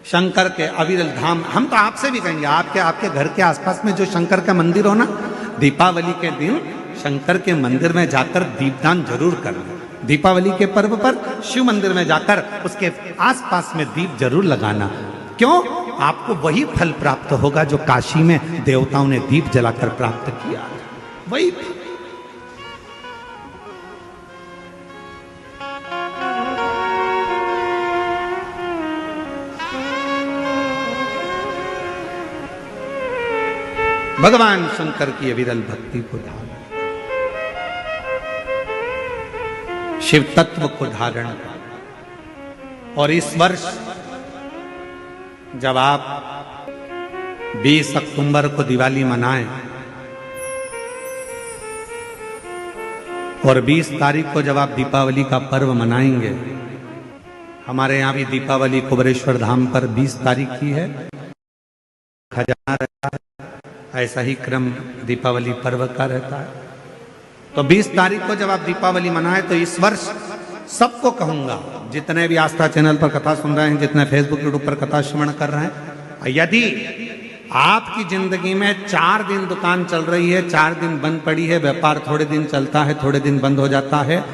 शंकर के अविरल धाम, हम तो आपसे भी कहेंगे, आपके घर के आसपास में जो शंकर का मंदिर हो ना, दीपावली के दिन शंकर के मंदिर में जाकर दीपदान जरूर करना। दीपावली के पर्व पर शिव मंदिर में जाकर उसके आसपास में दीप जरूर लगाना। क्यों? आपको वही फल प्राप्त होगा जो काशी में देवताओं ने दीप जलाकर प्राप्त किया, वही। भगवान शंकर की अविरल भक्ति को धारण, शिव तत्व को धारण कर। और इस वर्ष जब आप 20 अक्टूबर को दिवाली मनाएं और 20 तारीख को जब आप दीपावली का पर्व मनाएंगे, हमारे यहाँ भी दीपावली कुबेरेश्वर धाम पर 20 तारीख की है, खजाना रहता है, ऐसा ही क्रम दीपावली पर्व का रहता है। तो 20 तारीख को जब आप दीपावली मनाएं तो इस वर्ष सबको कहूंगा, जितने भी आस्था चैनल पर कथा सुन रहे हैं, जितने फेसबुक यूट्यूब पर कथा श्रवण कर रहे हैं, यदि आपकी जिंदगी में 4 दिन दुकान चल रही है, 4 दिन बंद पड़ी है, व्यापार थोड़े दिन चलता है, थोड़े दिन बंद हो जाता है,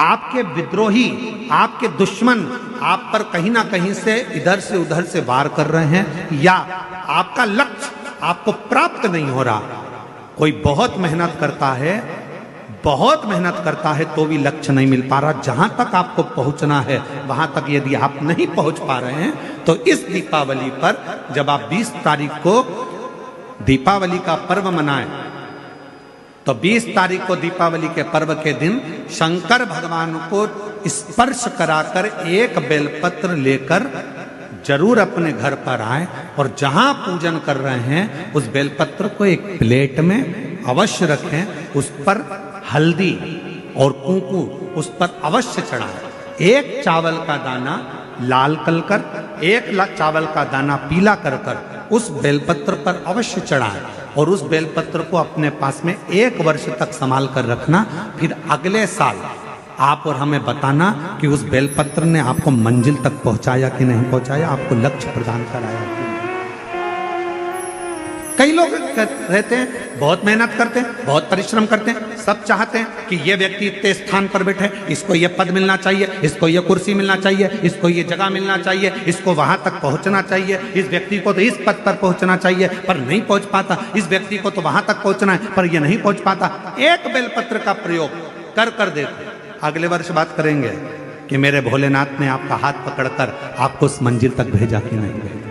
आपके विद्रोही, आपके दुश्मन आप पर कहीं ना कहीं से इधर से उधर से वार कर रहे हैं, या आपका लक्ष्य आपको प्राप्त नहीं हो रहा, कोई बहुत मेहनत करता है तो भी लक्ष्य नहीं मिल पा रहा, जहां तक आपको पहुंचना है वहां तक यदि आप नहीं पहुंच पा रहे हैं, तो इस दीपावली पर जब आप 20 तारीख को दीपावली का पर्व मनाएं, तो 20 तारीख को दीपावली के पर्व के दिन शंकर भगवान को स्पर्श कराकर एक बेलपत्र लेकर जरूर अपने घर पर आए, और जहां पूजन कर रहे हैं उस बेलपत्र को एक प्लेट में अवश्य रखें, उस पर हल्दी और कुंकू उस पर अवश्य चढ़ाएं। एक चावल का दाना लाल कर, एक चावल का दाना पीला कर उस बेलपत्र पर अवश्य चढ़ाएं, और उस बेलपत्र को अपने पास में 1 वर्ष तक संभाल कर रखना। फिर अगले साल आप और हमें बताना कि उस बेलपत्र ने आपको मंजिल तक पहुंचाया कि नहीं पहुंचाया, आपको लक्ष्य प्रदान कराया कि नहीं। कई लोग रहते हैं, बहुत मेहनत करते हैं, बहुत परिश्रम करते हैं, सब चाहते हैं कि ये व्यक्ति इतने स्थान पर बैठे, इसको ये पद मिलना चाहिए, इसको ये कुर्सी मिलना चाहिए, इसको ये जगह मिलना चाहिए, इसको वहां तक पहुंचना चाहिए, इस व्यक्ति को तो इस पद पर पहुंचना चाहिए पर नहीं पहुंच पाता, इस व्यक्ति को तो वहां तक पहुंचना है पर ये नहीं पहुंच पाता। एक बेलपत्र का प्रयोग कर देखो, अगले वर्ष बात करेंगे कि मेरे भोलेनाथ ने आपका हाथ पकड़कर आपको उस मंजिल तक भेजा कि नहीं भेजा।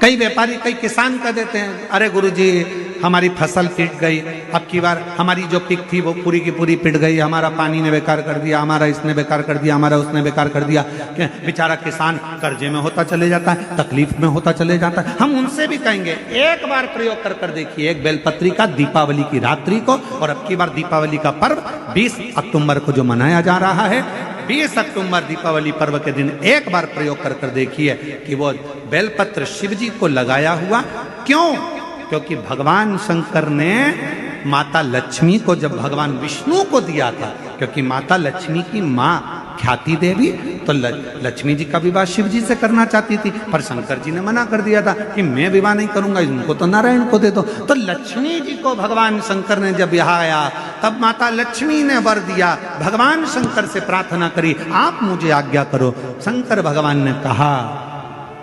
कई व्यापारी, कई किसान कह देते हैं, अरे गुरुजी हमारी फसल पिट गई, अब की बार हमारी जो पिक थी वो पूरी की पूरी पिट गई, हमारा पानी ने बेकार कर दिया, हमारा इसने बेकार कर दिया, हमारा उसने बेकार कर दिया। बेचारा किसान कर्जे में होता चले जाता है, तकलीफ में होता चले जाता है। हम उनसे भी कहेंगे एक बार प्रयोग कर देखिए, एक बेलपत्री का दीपावली की रात्रि को, और अब की बार दीपावली का पर्व 20 अक्टूबर को जो मनाया जा रहा है, 20 अक्टूबर दीपावली पर्व के दिन एक बार प्रयोग कर देखिए कि वो बेलपत्र शिव जी को लगाया हुआ। क्यों? क्योंकि भगवान शंकर ने माता लक्ष्मी को जब भगवान विष्णु को दिया था, क्योंकि माता लक्ष्मी की माँ ख्याति देवी तो लक्ष्मी जी का विवाह शिव जी से करना चाहती थी, पर शंकर जी ने मना कर दिया था कि मैं विवाह नहीं करूंगा, इनको तो नारायण को दे दो। तो लक्ष्मी जी को भगवान शंकर ने जब यहाँ आया तब माता लक्ष्मी ने वर दिया, भगवान शंकर से प्रार्थना करी, आप मुझे आज्ञा करो। शंकर भगवान ने कहा,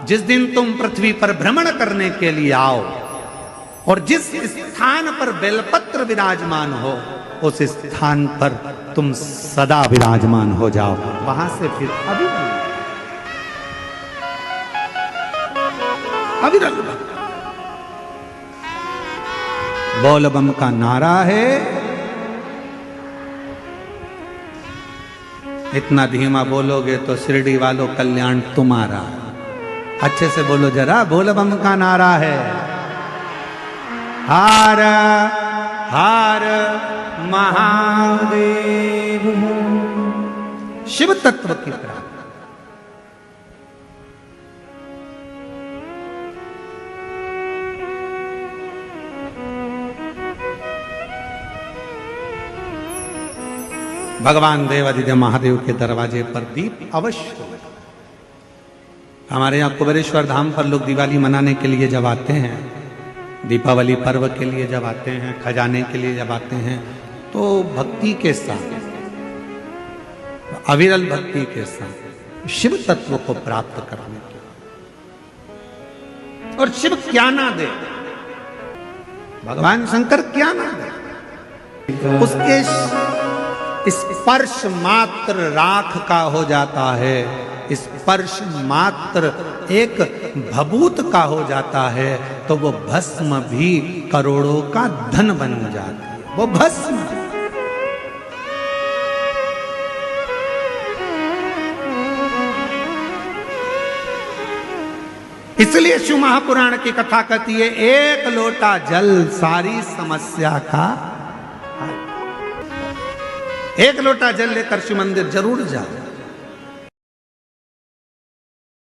जिस दिन तुम पृथ्वी पर भ्रमण करने के लिए आओ और जिस स्थान पर बेलपत्र विराजमान हो उस स्थान पर तुम सदा विराजमान हो जाओ, वहां से फिर अविरल बोल बम का नारा है। इतना धीमा बोलोगे तो शिरडी वालों कल्याण तुम्हारा। अच्छे से बोलो जरा, बोल बम का नारा है, हर हर महादेव। शिव तत्व की प्राप्ति। भगवान देवादिदेव महादेव के दरवाजे पर दीप अवश्य लगा। हमारे यहाँ कुबेरेश्वर धाम पर लोग दिवाली मनाने के लिए जब आते हैं, दीपावली पर्व के लिए जब आते हैं, खजाने के लिए जब आते हैं, तो भक्ति के साथ, अविरल भक्ति के साथ शिव तत्व को प्राप्त करने के, और शिव क्या ना दे, भगवान शंकर क्या ना दे, उसके स्पर्श मात्र राख का हो जाता है, स्पर्श मात्र एक भभूत का हो जाता है, तो वो भस्म भी करोड़ों का धन बन जाती है, वो भस्म। इसलिए शिव महापुराण की कथा कहती है, एक लोटा जल सारी समस्या का हल। एक लोटा जल लेकर शिव मंदिर जरूर जाओ।